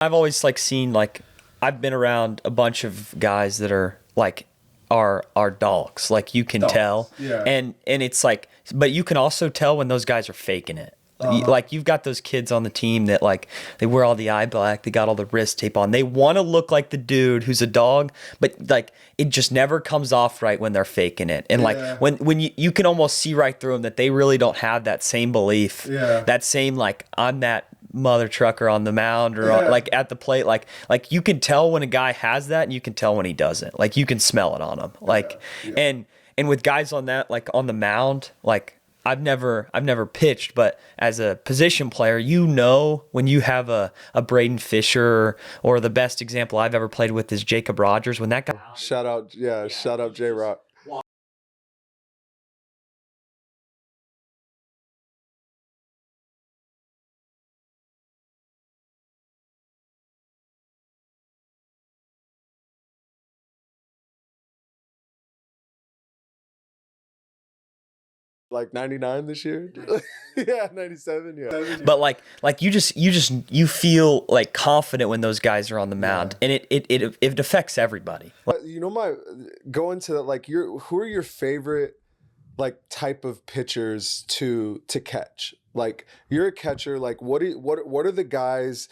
I've always like seen like I've been around a bunch of guys that are like are dogs. Like you can tell. Yeah. And it's like but you can also tell when those guys are faking it. Like you've got those kids on the team that like they wear all the eye black, they got all the wrist tape on. They want to look like the dude who's a dog, but like it just never comes off right when they're faking it. And like when you can almost see right through them that they really don't have that same belief, that same like I'm that mother trucker on the mound or like at the plate. Like you can tell when a guy has that, and you can tell when he doesn't. Like you can smell it on him. Like and with guys on that like on the mound, like. I've never pitched, but as a position player, you know when you have a Braden Fisher or the best example I've ever played with is Jacob Rogers. When that guy shout out J-Rock. Like 99 this year. Yeah, 97. Yeah. But like you feel like confident when those guys are on the mound, and it affects everybody. You know, going to like who are your favorite like type of pitchers to catch? Like you're a catcher, like what are the guys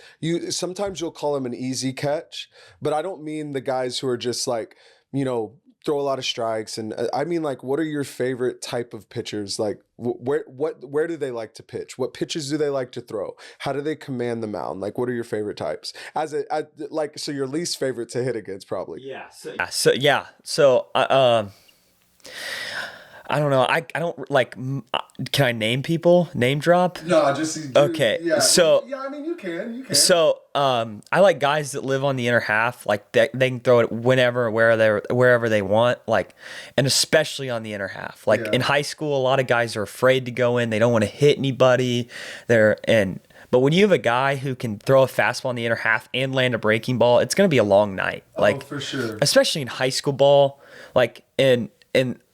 sometimes you'll call them an easy catch, but I don't mean the guys who are just like, you know, throw a lot of strikes, and I mean like what are your favorite type of pitchers? Like where do they like to pitch? What pitches do they like to throw? How do they command the mound? Like what are your favorite types? So your least favorite to hit against probably. So I don't know. I don't like. Can I name people? Name drop? No, just okay. Yeah. So yeah, I mean you can. So I like guys that live on the inner half. Like they can throw it whenever, wherever they want. Like, and especially on the inner half. Like in high school, a lot of guys are afraid to go in. They don't want to hit anybody. But when you have a guy who can throw a fastball in the inner half and land a breaking ball, it's going to be a long night. Like for sure. Especially in high school ball. Like and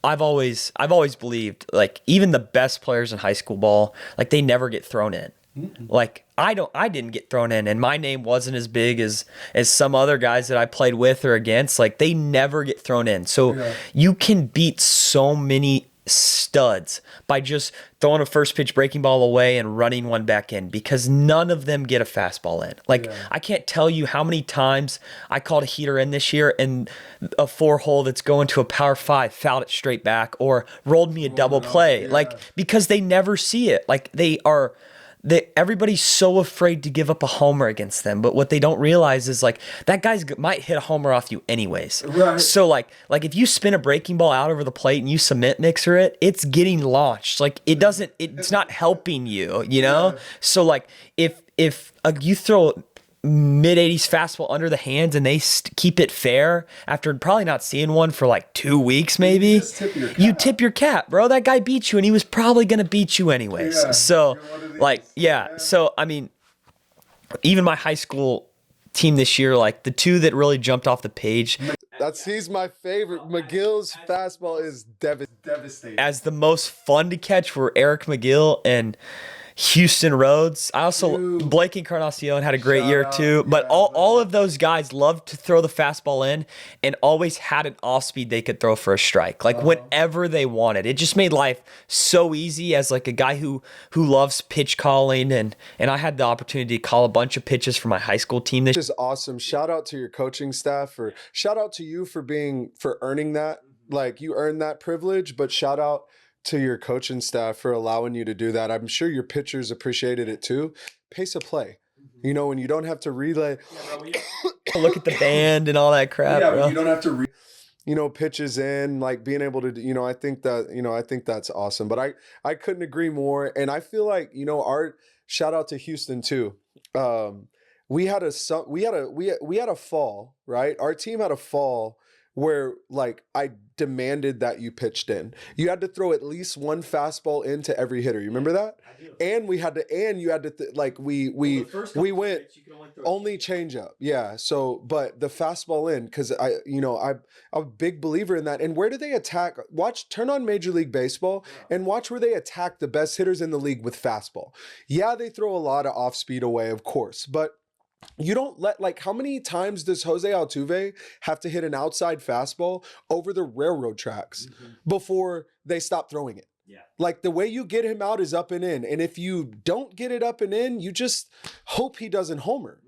I've always believed like even the best players in high school ball, like they never get thrown in. Mm-mm. Like I didn't get thrown in, and my name wasn't as big as some other guys that I played with or against. Like they never get thrown in. So you can beat so many studs by just throwing a first pitch breaking ball away and running one back in, because none of them get a fastball in. Like I can't tell you how many times I called a heater in this year and a 4-hole that's going to a power 5 fouled it straight back or rolled me a double play. Like because they never see it. Like everybody's so afraid to give up a homer against them, but what they don't realize is like that guy's might hit a homer off you anyways. Right. So like if you spin a breaking ball out over the plate and you cement mixer it, it's getting launched. Like it's not helping you, you know? Yeah. So like if you throw mid 80s fastball under the hands and they keep it fair after probably not seeing one for like 2 weeks maybe, you tip your cap, bro. That guy beat you and he was probably gonna beat you anyways. So like so I mean even my high school team this year, like the two that really jumped off the page, he's my favorite. McGill's fastball is devastating. As the most fun to catch were Eric McGill and Houston Rhodes. I also Blake Encarnacion had a great year too. But all of those guys loved to throw the fastball in and always had an off speed they could throw for a strike. Like whenever they wanted. It just made life so easy as like a guy who loves pitch calling, and I had the opportunity to call a bunch of pitches for my high school team this is awesome. Shout out to your coaching staff, or shout out to you for earning that. Like you earned that privilege, but shout out to your coaching staff for allowing you to do that. I'm sure your pitchers appreciated it too. Pace of play. You know, when you don't have to relay. Look at the band and all that crap, bro. You don't have to pitches in, like being able to, I think that's awesome. But I couldn't agree more. And I feel like, our shout out to Houston too. We had a fall, right? Our team had a fall where like I demanded that you pitched in. You had to throw at least one fastball into every hitter. You remember that? I do. And you had to we went only change up. Yeah. So, but the fastball in, because I'm a big believer in that. And where do they attack? Turn on Major League Baseball and watch where they attack the best hitters in the league with fastball. Yeah, they throw a lot of off speed away, of course, but You don't let, like, how many times does Jose Altuve have to hit an outside fastball over the railroad tracks before they stop throwing it? Yeah. Like, the way you get him out is up and in. And if you don't get it up and in, you just hope he doesn't homer.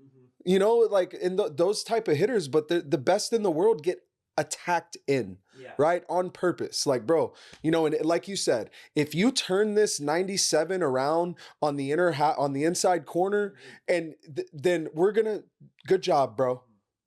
You know, like in those type of hitters, but the best in the world get attacked in, right? On purpose. Like, bro, you know, and like you said, if you turn this 97 around on the on the inside corner, and then we're gonna, good job, bro.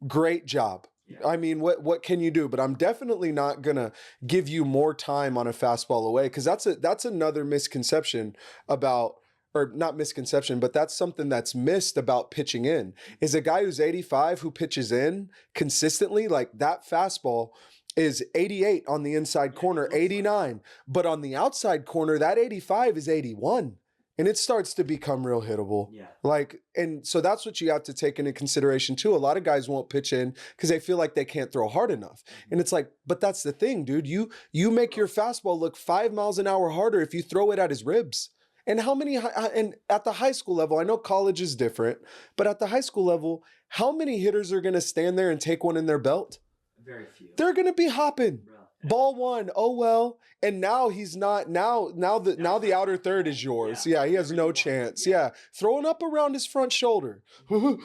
Great job. I mean, what can you do? But I'm definitely not gonna give you more time on a fastball away, because that's another misconception about, or not misconception, but that's something that's missed about pitching in, is a guy who's 85 who pitches in consistently, like that fastball is 88 on the inside corner, 89, but on the outside corner, that 85 is 81. And it starts to become real hittable. Yeah. Like, and so that's what you have to take into consideration too. A lot of guys won't pitch in because they feel like they can't throw hard enough. And it's like, but that's the thing, dude. You make your fastball look 5 miles an hour harder if you throw it at his ribs. And how many, and at the high school level, I know college is different, but at the high school level, how many hitters are going to stand there and take one in their belt? Very few. They're going to be hopping. Bro. Ball one, oh well. And now he's not, now the outer third is yours. Yeah, he has no chance. Yeah. Throwing up around his front shoulder. And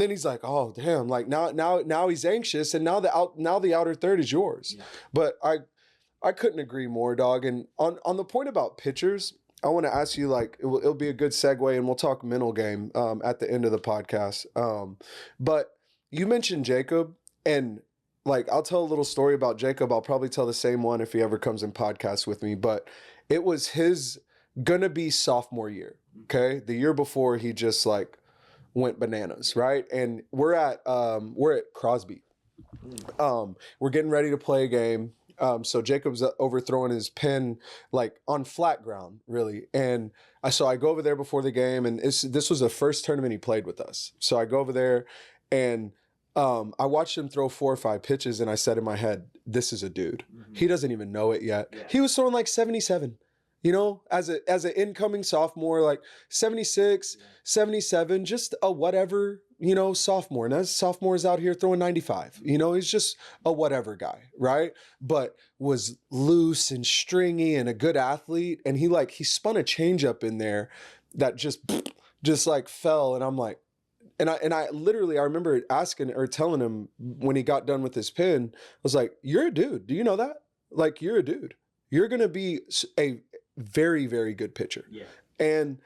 then he's like, oh damn, like now he's anxious, and now the outer third is yours. Yeah. But I couldn't agree more, dog. And on the point about pitchers, I want to ask you, like, it'll be a good segue, and we'll talk mental game at the end of the podcast. But you mentioned Jacob, and like, I'll tell a little story about Jacob. I'll probably tell the same one if he ever comes in podcast with me, but it was his gonna be sophomore year. Okay. The year before, he just like went bananas. Right. And we're at Crosby. We're getting ready to play a game. So Jacob's overthrowing his pen like on flat ground, really. And so I go over there before the game, and this was the first tournament he played with us. So I go over there, and I watched him throw 4 or 5 pitches, and I said in my head, this is a dude. He doesn't even know it yet. Yeah. He was throwing like 77, you know, as an incoming sophomore, like 76, 77, just a whatever, you know, sophomore. And as sophomores out here throwing 95, you know, he's just a whatever guy, right? But was loose and stringy and a good athlete. And he spun a changeup in there that just like fell. And I'm like, and I literally, I remember asking or telling him when he got done with his pin, I was like, you're a dude. Do you know that? Like, you're a dude. You're going to be a very, very good pitcher. Yeah. And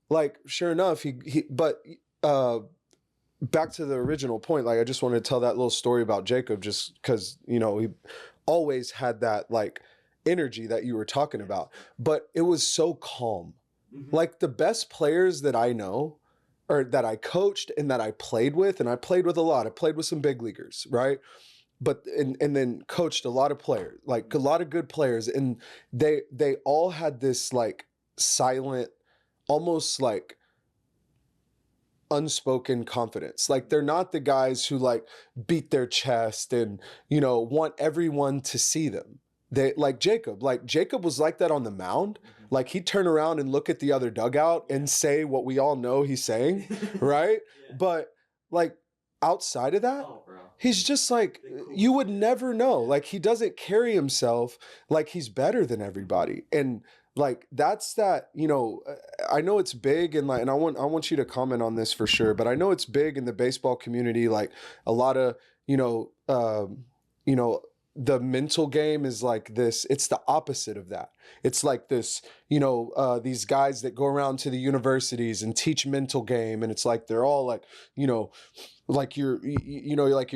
like, sure enough, but back to the original point, like, I just wanted to tell that little story about Jacob, just because, you know, he always had that like energy that you were talking about, but it was so calm. Like, the best players that I know, or that I coached and that I played with, and I played with a lot. I played with some big leaguers, right? But and then coached a lot of players, like a lot of good players, and they all had this like silent, almost like unspoken confidence. Like, they're not the guys who like beat their chest and, you know, want everyone to see them. They like Jacob was like that on the mound. Like, he'd turn around and look at the other dugout and say what we all know he's saying, right? Yeah. But like, outside of that, he's just like, you would never know. Like, he doesn't carry himself like he's better than everybody. And like, that's that, you know, I know it's big, and like, and I want you to comment on this for sure, but I know it's big in the baseball community. Like, a lot of, you know, the mental game is like this. It's the opposite of that. It's like this, you know, these guys that go around to the universities and teach mental game. And it's like, they're all like, you know, like you're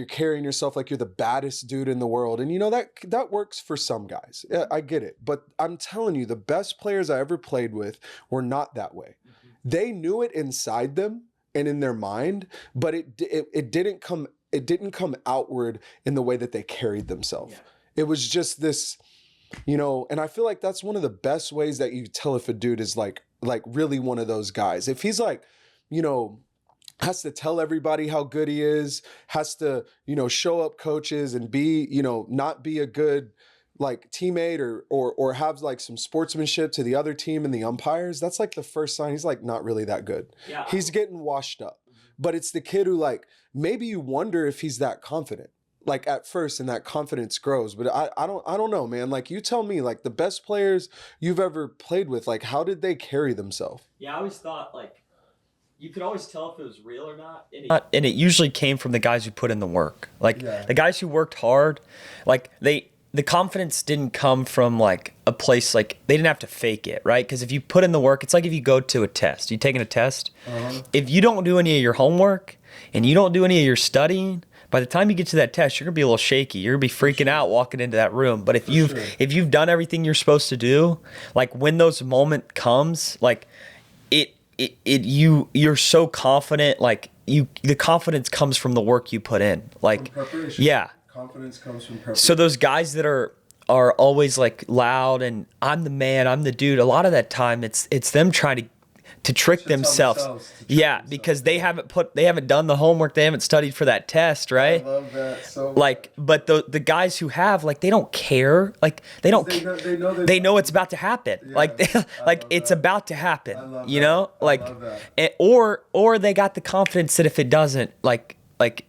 carrying yourself like you're the baddest dude in the world. And, you know, that works for some guys. I get it. But I'm telling you, the best players I ever played with were not that way. They knew it inside them and in their mind, but it didn't come outward in the way that they carried themselves. Yeah. It was just this, you know, and I feel like that's one of the best ways that you tell if a dude is like really one of those guys. If he's like, you know, has to tell everybody how good he is, has to, you know, show up coaches and be, you know, not be a good like teammate or have like some sportsmanship to the other team and the umpires, that's like the first sign he's like not really that good. Yeah. He's getting washed up. but it's the kid who like, maybe you wonder if he's that confident, like at first, and that confidence grows. But I don't know, man. Like, you tell me, like, the best players you've ever played with, like, how did they carry themselves? Yeah, I always thought like you could always tell if it was real or not. And it usually came from the guys who put in the work. Like the guys who worked hard, like the confidence didn't come from like a place, like they didn't have to fake it, right? Because if you put in the work, it's like if you go to a test, you taking a test. If you don't do any of your homework and you don't do any of your studying, by the time you get to that test, you're gonna be a little shaky. You're gonna be freaking out walking into that room. But if you've done everything you're supposed to do, like when those moment comes, like you're so confident, like the confidence comes from the work you put in. Like yeah. Confidence comes from preparation. So those guys that are always like loud and I'm the man, I'm the dude, a lot of that time it's them trying to trick themselves. Because they haven't done the homework, they haven't studied for that test, right? I love that so like much. But the guys who have, like, they don't care, like they know it's about to happen. Like it's about to happen, you know? Like or they got the confidence that if it doesn't, like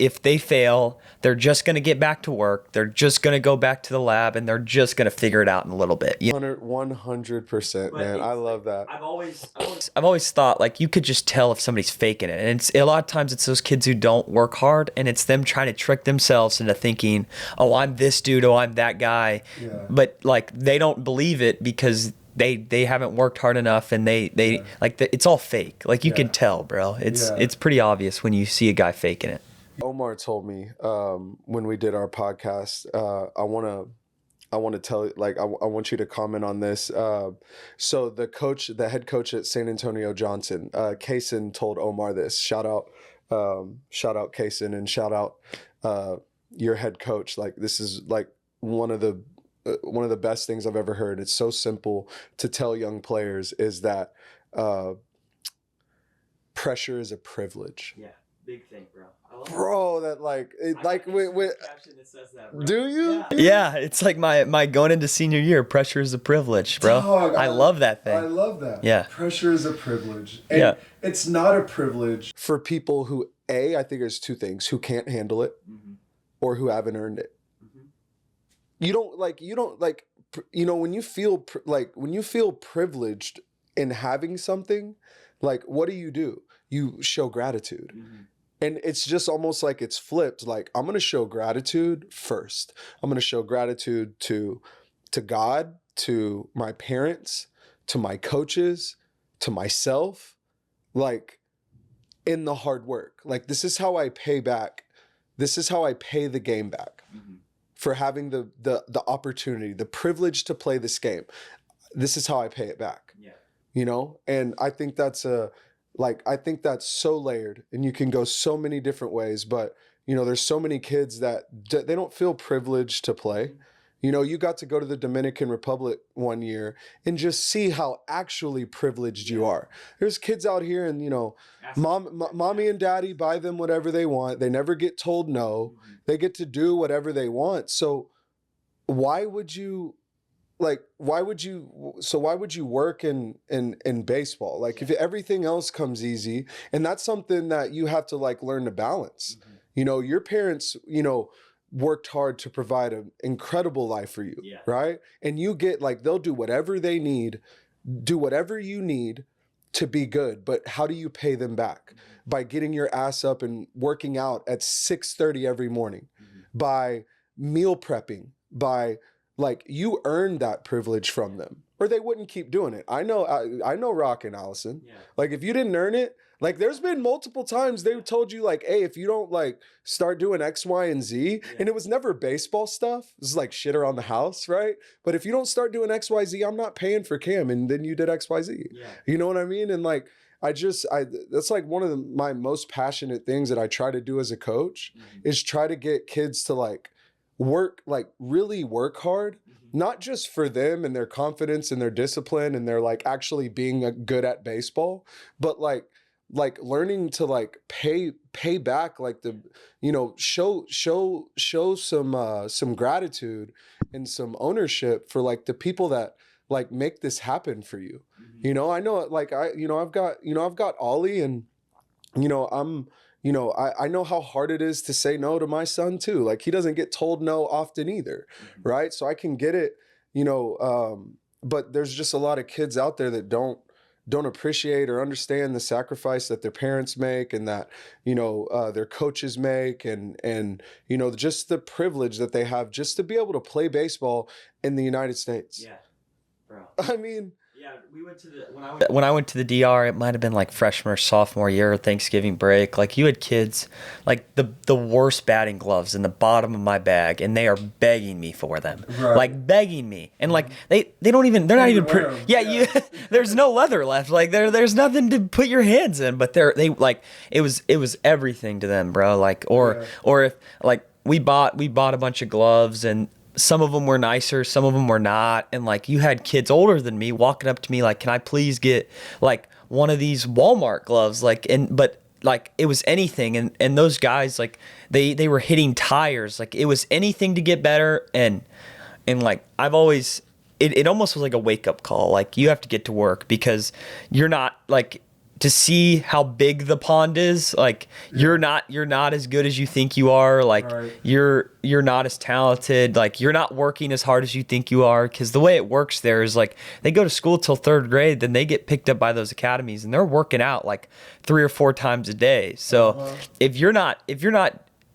if they fail, they're just going to get back to work. They're just going to go back to the lab and they're just going to figure it out in a little bit. 100%, man. I love that. I've always thought like you could just tell if somebody's faking it. And it's a lot of times it's those kids who don't work hard and it's them trying to trick themselves into thinking, "Oh, I'm this dude, oh, I'm that guy." Yeah. But like they don't believe it because they haven't worked hard enough and they like it's all fake. Like you can tell, bro. It's pretty obvious when you see a guy faking it. Omar told me when we did our podcast, I want to tell you, like, I want you to comment on this. So the head coach at San Antonio Johnson, Kaysen, told Omar this. Shout out Kaysen, and shout out your head coach. Like, this is like one of the best things I've ever heard. It's so simple to tell young players is that pressure is a privilege. Yeah, big thing, bro. Bro, that like it, like with caption that says that, bro. Do you? Yeah, it's like my going into senior year. Pressure is a privilege, bro. Dog, I love that thing. I love that. Yeah, pressure is a privilege. And it's not a privilege for people who I think there's two things: who can't handle it, or who haven't earned it. You don't like when you feel privileged in having something, like what do? You show gratitude. And it's just almost like it's flipped. Like, I'm going to show gratitude first. I'm going to show gratitude to God, to my parents, to my coaches, to myself, like in the hard work. Like, this is how I pay back. This is how I pay the game back for having the opportunity, the privilege to play this game. This is how I pay it back. Yeah. You know? And I think that's so layered, and you can go so many different ways, but you know, there's so many kids that they don't feel privileged to play. You know, you got to go to the Dominican Republic one year and just see how actually privileged you are. There's kids out here and, you know, mommy and daddy buy them whatever they want. They never get told no. They get to do whatever they want. So why would you work in baseball? Like, if everything else comes easy, and that's something that you have to like learn to balance. You know, your parents, you know, worked hard to provide an incredible life for you, right? And you get like, they'll do whatever they need, do whatever you need to be good. But how do you pay them back? By getting your ass up and working out at 6:30 every morning, by meal prepping, by like, you earned that privilege from them, or they wouldn't keep doing it. I know Rock and Allison. Yeah. Like, if you didn't earn it, like, there's been multiple times they told you like, hey, if you don't like start doing X, Y, and Z, and it was never baseball stuff. This is like shit around the house, right? But if you don't start doing X, Y, Z, I'm not paying for Cam, and then you did X, Y, Z. Yeah. You know what I mean? And like, that's like one of my most passionate things that I try to do as a coach is try to get kids to like really work hard, not just for them and their confidence and their discipline and their like actually being good at baseball, but like learning to like pay back, like the, you know, show some gratitude and some ownership for like the people that like make this happen for you. You know, I know like I've got Ollie, and you know, you know, I know how hard it is to say no to my son too. Like he doesn't get told no often either, right? So I can get it, you know, but there's just a lot of kids out there that don't appreciate or understand the sacrifice that their parents make and that, you know, their coaches make, and you know, just the privilege that they have just to be able to play baseball in the United States. Yeah, bro. I mean, yeah, we went to the when I went to the DR, it might have been like freshman or sophomore year, Thanksgiving break. Like you had kids, like the worst batting gloves in the bottom of my bag, and they are begging me for them, Right. like begging me, and like they don't even they're not even you there's no leather left, like there's nothing to put your hands in, but they like it was everything to them, bro. Like or if like we bought a bunch of gloves, and some of them were nicer, some of them were not. And like you had kids older than me walking up to me like, can I please get like one of these Walmart gloves? Like, but like it was anything. And those guys, like they were hitting tires. Like it was anything to get better. And like, I've always, it almost was like a wake up call. Like you have to get to work because you're not like, to see how big the pond is, like you're not as good as you think you are, like you're not as talented, like you're not working as hard as you think you are, because the way it works there is like they go to school till 3rd grade, then they get picked up by those academies and they're working out like 3 or 4 times a day. So if you're not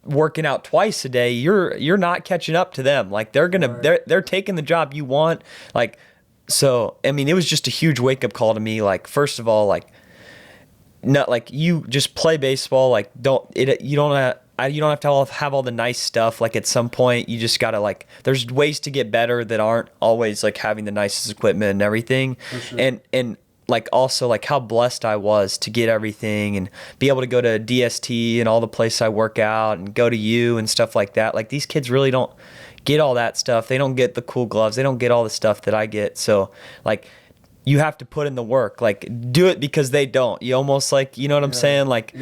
working out twice a day, you're not catching up to them. Like they're taking the job you want. Like, so I mean, it was just a huge wake up call to me. Like, first of all, like, not like you just play baseball. Like you don't have to have all the nice stuff. Like at some point you just gotta like, there's ways to get better that aren't always like having the nicest equipment and everything. For sure. And like also like how blessed I was to get everything and be able to go to DST and all the places I work out and go to you and stuff like that. Like these kids really don't get all that stuff. They don't get the cool gloves. They don't get all the stuff that I get. So like, you have to put in the work, like do it because they don't. You almost like, you know what I'm saying? Like,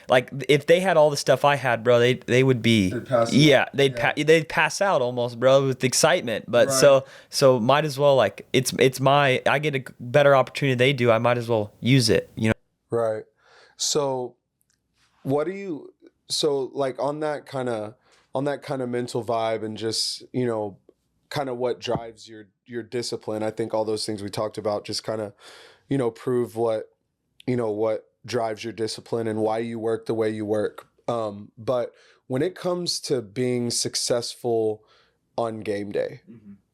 like if they had all the stuff I had, bro, they would be, they'd pass out almost, bro, with excitement. But so might as well, like it's I get a better opportunity they do. I might as well use it, you know? Right. So so like on that kind of mental vibe and just, you know, kind of what drives your discipline. I think all those things we talked about just kind of, you know, prove what drives your discipline and why you work the way you work. But when it comes to being successful on game day,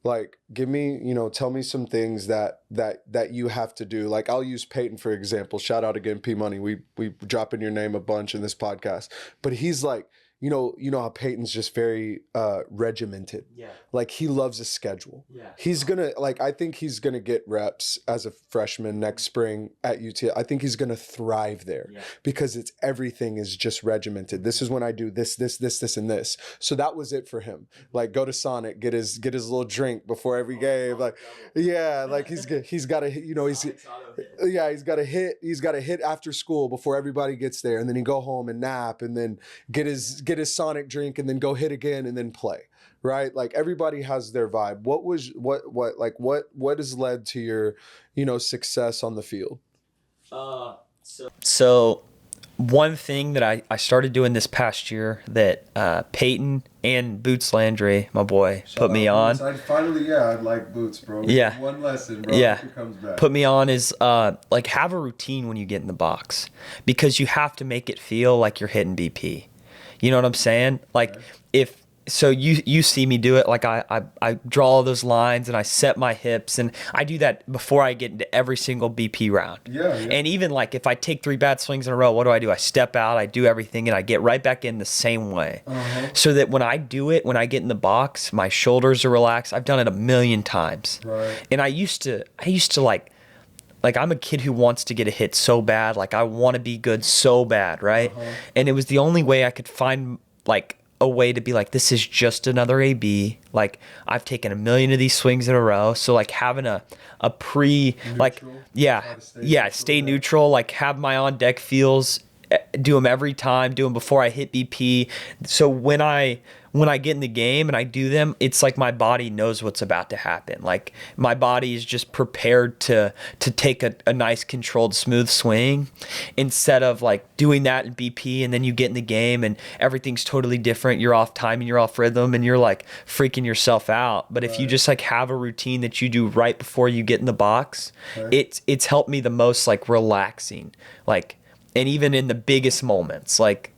like tell me some things that you have to do. Like I'll use Peyton for example. Shout out again, P Money. We dropping your name a bunch in this podcast, but he's like, you know how Peyton's just very regimented. Yeah. Like he loves a schedule. Yeah. He's gonna I think he's gonna get reps as a freshman next spring at UT. I think he's gonna thrive there because everything is just regimented. This is when I do this, and this. So that was it for him. Like go to Sonic, get his little drink before every game. Like like he's got to he's got to hit after school before everybody gets there, and then he go home and nap, and then get his Sonic drink, and then go hit again, and then play. Right? Like everybody has their vibe. What has led to your, you know, success on the field? So one thing that I started doing this past year that Peyton and Boots Landry, my boy, put me on. I like Boots, bro. Yeah. One lesson, bro. Yeah. Comes back. Put me on is like have a routine when you get in the box, because you have to make it feel like you're hitting BP. You know what I'm saying? Like so you see me do it. Like I draw all those lines and I set my hips, and I do that before I get into every single BP round. Yeah. And even like if I take 3 bad swings in a row, what do? I step out, I do everything, and I get right back in the same way. So that when I do it, when I get in the box, my shoulders are relaxed. I've done it a million times. Right. And I used to like I'm a kid who wants to get a hit so bad. Like I want to be good so bad, right? And it was the only way I could find like a way to be like, this is just another AB. Like I've taken a million of these swings in a row. So like having a pre, neutral, like, stay neutral, like have my on deck feels do them every time, do them before I hit BP. So when I get in the game and I do them, it's like my body knows what's about to happen. Like my body is just prepared to take a nice controlled smooth swing, instead of like doing that in BP and then you get in the game and everything's totally different. You're off time and you're off rhythm and you're like freaking yourself out. But if you just like have a routine that you do right before you get in the box, it's helped me the most, like relaxing, like, and even in the biggest moments, like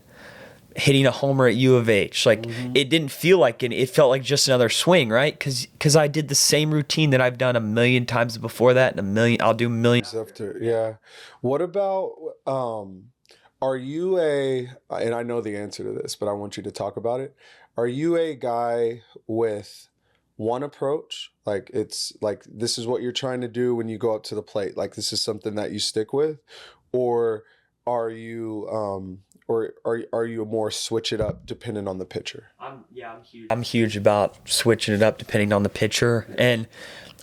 hitting a homer at U of H, like it didn't feel like it felt like just another swing, right? Because I did the same routine that I've done a million times before that, and I'll do millions after. Yeah. What about are you and I know the answer to this, but I want you to talk about it. Are you a guy with one approach? Like it's like this is what you're trying to do when you go up to the plate. Like this is something that you stick with, or are you or are you more switch it up depending on the pitcher? I'm huge about switching it up depending on the pitcher. And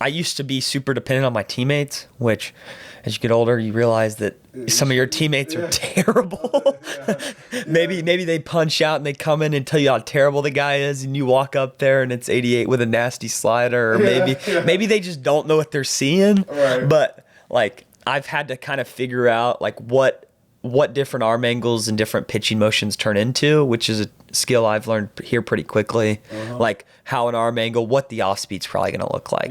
I used to be super dependent on my teammates, which as you get older, you realize that some of your teammates are terrible. Maybe they punch out and they come in and tell you how terrible the guy is, and you walk up there and it's 88 with a nasty slider, or maybe they just don't know what they're seeing. Right. But like I've had to kind of figure out like what different arm angles and different pitching motions turn into, which is a skill I've learned here pretty quickly. Like how an arm angle, what the off speed's probably going to look like,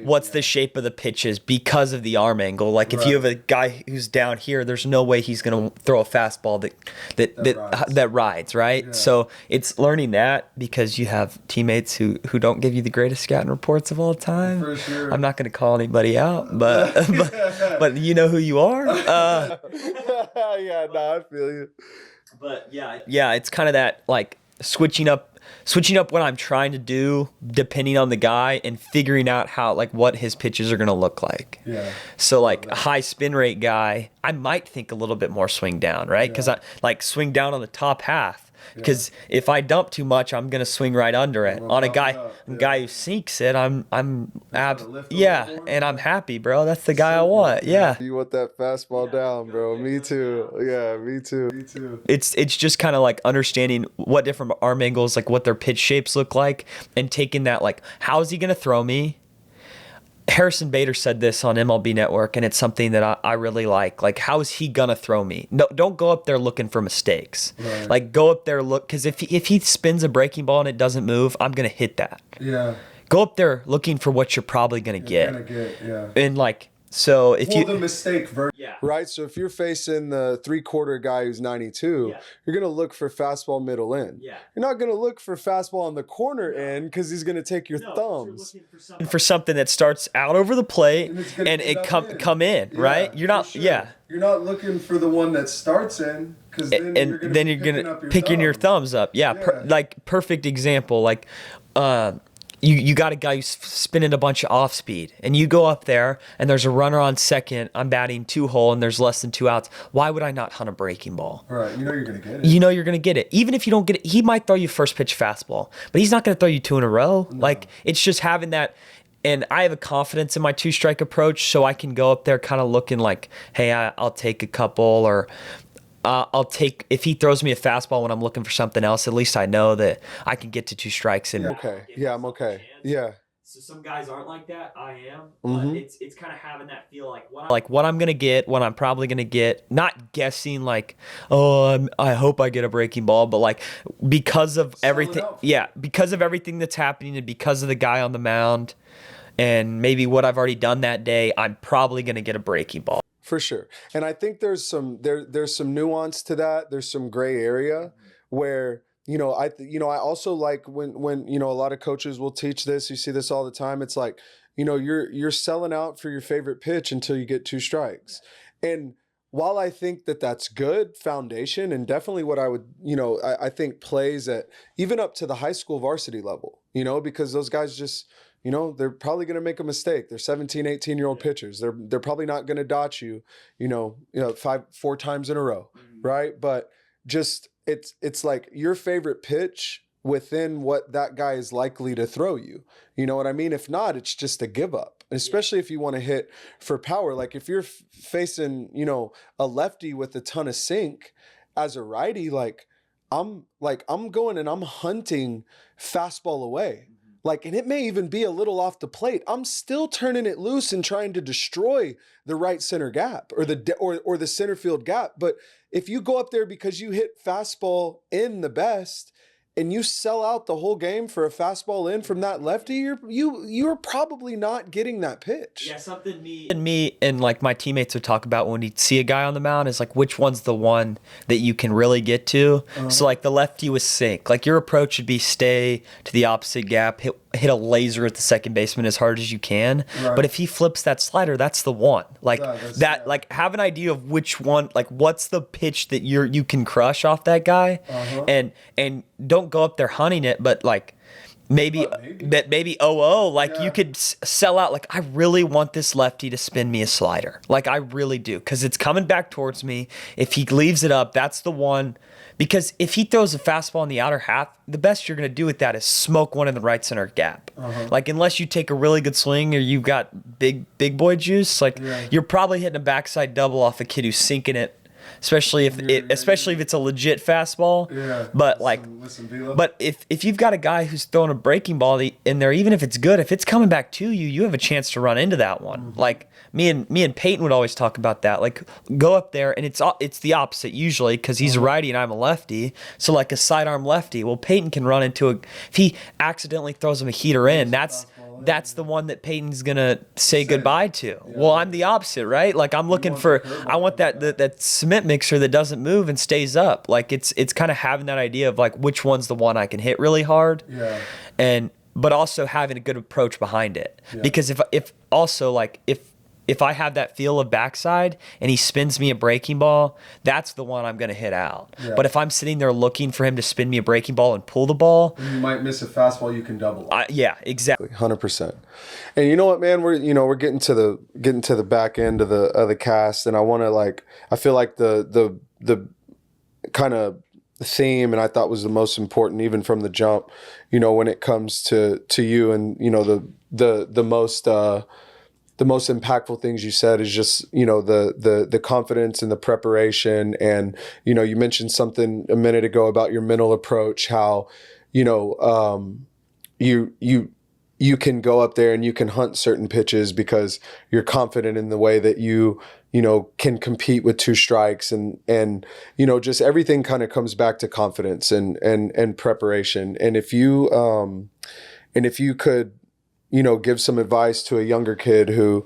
what's the shape of the pitches because of the arm angle. Like if you have a guy who's down here, there's no way he's going to throw a fastball that rides, right? Yeah. So it's learning that, because you have teammates who don't give you the greatest scouting reports of all time. For sure. I'm not going to call anybody out, but but you know who you are. Yeah, no, I feel you. But yeah, it's kind of that like switching up what I'm trying to do depending on the guy, and figuring out how like what his pitches are going to look like. Yeah. So like a high spin rate guy, I might think a little bit more swing down, right? Because I like swing down on the top half. Because if I dump too much, I'm gonna swing right under it. On a guy who sinks it, and I'm happy, bro. That's the guy I want. Yeah. You want that fastball down, bro? Me too. Yeah, me too. It's just kind of like understanding what different arm angles, like what their pitch shapes look like, and taking that like, how is he gonna throw me? Harrison Bader said this on MLB Network, and it's something that I really like. Like, how is he gonna throw me? No, don't go up there looking for mistakes. Right. Like, go up there because if he spins a breaking ball and it doesn't move, I'm gonna hit that. Yeah. Go up there looking for what you're probably gonna get. And like, so if the mistake right? So if you're facing the 3/4 guy who's 92, you're gonna look for fastball middle in. Yeah. You're not gonna look for fastball on the corner end, because he's gonna take your thumbs. For something that starts out over the plate and it come in, right? You're not You're not looking for the one that starts in, because then you're gonna picking your thumbs up. Yeah. Like perfect example. Like You got a guy who's spinning a bunch of off speed, and you go up there and there's a runner on second. I'm batting 2-hole and there's less than 2 outs. Why would I not hunt a breaking ball? Right. You know you're going to get it. You know you're going to get it. Even if you don't get it, he might throw you first pitch fastball, but he's not going to throw you 2 in a row. No. Like, it's just having that. And I have a confidence in my 2-strike approach, so I can go up there kind of looking like, hey, I'll take a couple, or I'll take, if he throws me a fastball when I'm looking for something else, at least I know that I can get to 2 strikes. And okay. Yeah, I'm okay. Yeah. So some guys aren't like that. I am. But it's kind of having that feel like what I'm going to get, what I'm probably going to get, not guessing like, I hope I get a breaking ball, but like because of everything. Yeah. Because of everything that's happening, and because of the guy on the mound and maybe what I've already done that day, I'm probably going to get a breaking ball. For sure. And I think there's some nuance to that. There's some gray area where, I also like when a lot of coaches will teach this. You see this all the time. It's like, you're selling out for your favorite pitch until you get 2 strikes. And while I think that that's good foundation, and definitely what I would, I think plays at even up to the high school varsity level, because those guys just, they're probably going to make a mistake. They're 17, 18-year-old pitchers. They're probably not going to dot you, 4 times in a row, right? But just it's like your favorite pitch within what that guy is likely to throw you. You know what I mean? If not, it's just a give up. especially if you want to hit for power. Like if you're facing, you know, a lefty with a ton of sink as a righty, I'm going and I'm hunting fastball away. Like, and it may even be a little off the plate. I'm still turning it loose and trying to destroy the right center gap or the center field gap. But if you go up there because you hit fastball in the best and you sell out the whole game for a fastball in from that lefty, you're probably not getting that pitch. Yeah, something me and like my teammates would talk about when you see a guy on the mound is like which one's the one that you can really get to. So like the lefty with sink, like your approach should be stay to the opposite gap, hit a laser at the second baseman as hard as you can. Right. But if he flips that slider, that's the one. Like like have an idea of which one, like what's the pitch that you can crush off that guy, and don't go up there hunting it, but like maybe 0-0, like you could sell out. Like I really want this lefty to spin me a slider. Like I really do, because it's coming back towards me. If he leaves it up, that's the one. Because if he throws a fastball in the outer half, the best you're going to do with that is smoke one in the right center gap. Like unless you take a really good swing or you've got big boy juice, like you're probably hitting a backside double off a kid who's sinking it. Especially if it's a legit fastball. Yeah. But like, but if you've got a guy who's throwing a breaking ball in there, even if it's good, if it's coming back to you, you have a chance to run into that one. Like me and Peyton would always talk about that. Like go up there, and it's the opposite usually because he's a righty and I'm a lefty. So like a sidearm lefty, well Peyton can run into if he accidentally throws him a heater in, that's the one that Peyton's gonna say goodbye to. Yeah. Well, I'm the opposite, right? Like I want that cement mixer that doesn't move and stays up. Like it's kind of having that idea of like which one's the one I can hit really hard, but also having a good approach behind it. Yeah. Because if I have that feel of backside and he spins me a breaking ball, that's the one I'm going to hit out. Yeah. But if I'm sitting there looking for him to spin me a breaking ball and pull the ball, you might miss a fastball you can double. Yeah, exactly. 100%. And you know what, man, we're getting to the back end of the cast, and I feel like the kind of theme, and I thought was the most important even from the jump, when it comes to you, and the most impactful things you said is just, the confidence and the preparation. And, you mentioned something a minute ago about your mental approach, how, you can go up there and you can hunt certain pitches because you're confident in the way that you can compete with two strikes, and just everything kind of comes back to confidence and preparation. And if you could, give some advice to a younger kid who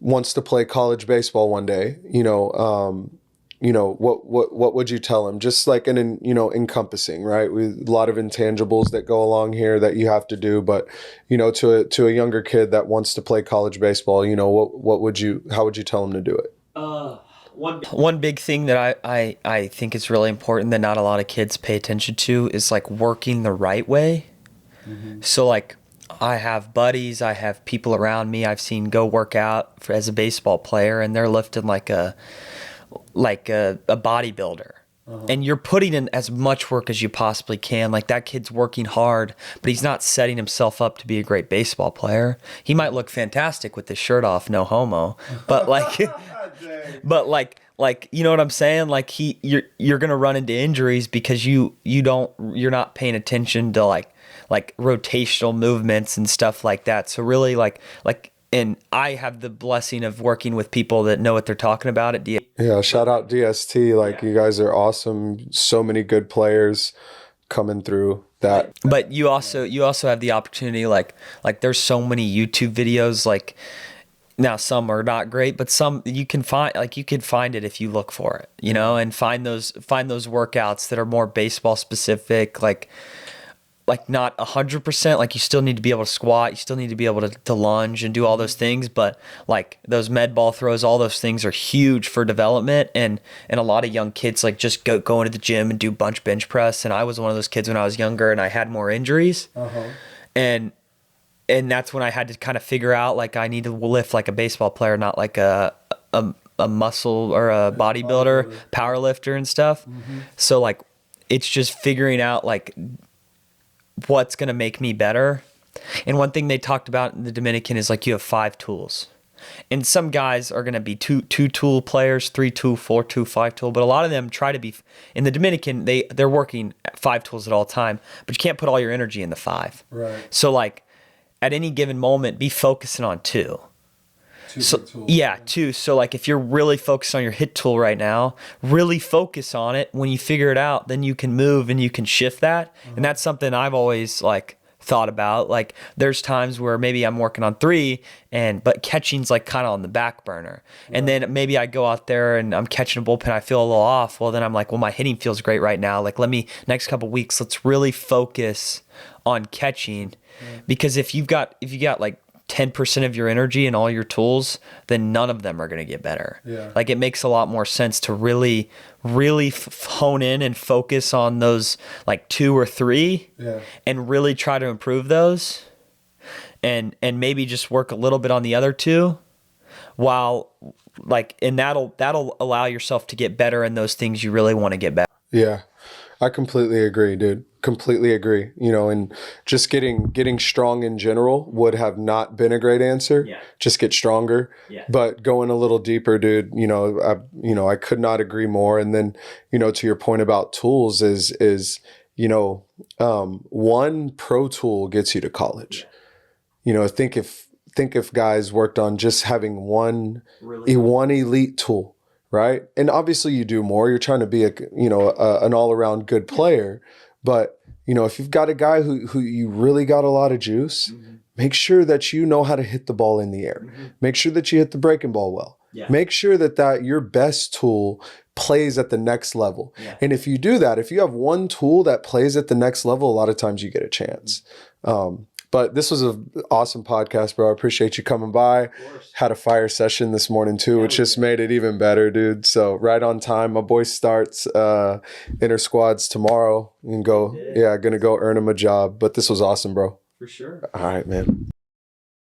wants to play college baseball one day, what would you tell him? Just like encompassing, right? A lot of intangibles that go along here that you have to do, but to a younger kid that wants to play college baseball, how would you tell him to do it? One big thing that I think is really important that not a lot of kids pay attention to is like working the right way. So like, I have buddies, I have people around me I've seen go work out as a baseball player, and they're lifting like a bodybuilder. And you're putting in as much work as you possibly can. Like that kid's working hard, but he's not setting himself up to be a great baseball player. He might look fantastic with his shirt off, no homo, but like, you know what I'm saying? Like you're gonna run into injuries because you're not paying attention to like rotational movements and stuff like that. So really and I have the blessing of working with people that know what they're talking about at DST. Yeah, shout out DST. You guys are awesome. So many good players coming through that. But you also have the opportunity, like there's so many YouTube videos, like now some are not great, but some you can find it if you look for it, and find those workouts that are more baseball specific, like not 100%, like you still need to be able to squat, you still need to be able to lunge and do all those things, but like those med ball throws, all those things are huge for development, and a lot of young kids like just go into the gym and do bench press, and I was one of those kids when I was younger and I had more injuries, and that's when I had to kind of figure out like I need to lift like a baseball player, not like a muscle or a bodybuilder, power lifter and stuff. So like it's just figuring out like what's going to make me better. And one thing they talked about in the Dominican is like you have 5 tools. And some guys are going to be two tool players, 3 tool, 4 tool, 5 tool, but a lot of them try to be in the Dominican, they're working 5 tools at all time, but you can't put all your energy in the 5. Right. So like at any given moment, be focusing on 2. So, yeah, 2. So like if you're really focused on your hit tool right now, really focus on it. When you figure it out, then you can move and you can shift that. And that's something I've always like thought about. Like there's times where maybe I'm working on 3 but catching's like kind of on the back burner. And then maybe I go out there and I'm catching a bullpen, I feel a little off. Well, then I'm like, well, my hitting feels great right now. Like next couple weeks, let's really focus on catching. Because if you got like 10% of your energy and all your tools, then none of them are going to get better. Yeah. Like it makes a lot more sense to really hone in and focus on those like 2 or 3 and really try to improve those and maybe just work a little bit on the other 2 while like, and that'll allow yourself to get better in those things you really want to get better. Yeah. I completely agree, dude. Completely agree. You know, and just getting strong in general would have not been a great answer. Yeah. Just get stronger. Yeah. But going a little deeper, dude, I could not agree more. And then, to your point about tools is one pro tool gets you to college. Yeah. Think if guys worked on just having one elite tool. Right. And obviously you do more. You're trying to be an all around good player. But, if you've got a guy who you really got a lot of juice, make sure that you know how to hit the ball in the air. Make sure that you hit the breaking ball well. Yeah. Make sure that your best tool plays at the next level. Yeah. And if you do that, if you have one tool that plays at the next level, a lot of times you get a chance. But this was an awesome podcast, bro. I appreciate you coming by. Had a fire session this morning too, which just made it even better, dude. So right on time. My boy starts inter squads tomorrow and gonna go earn him a job. But this was awesome, bro. For sure. All right, man.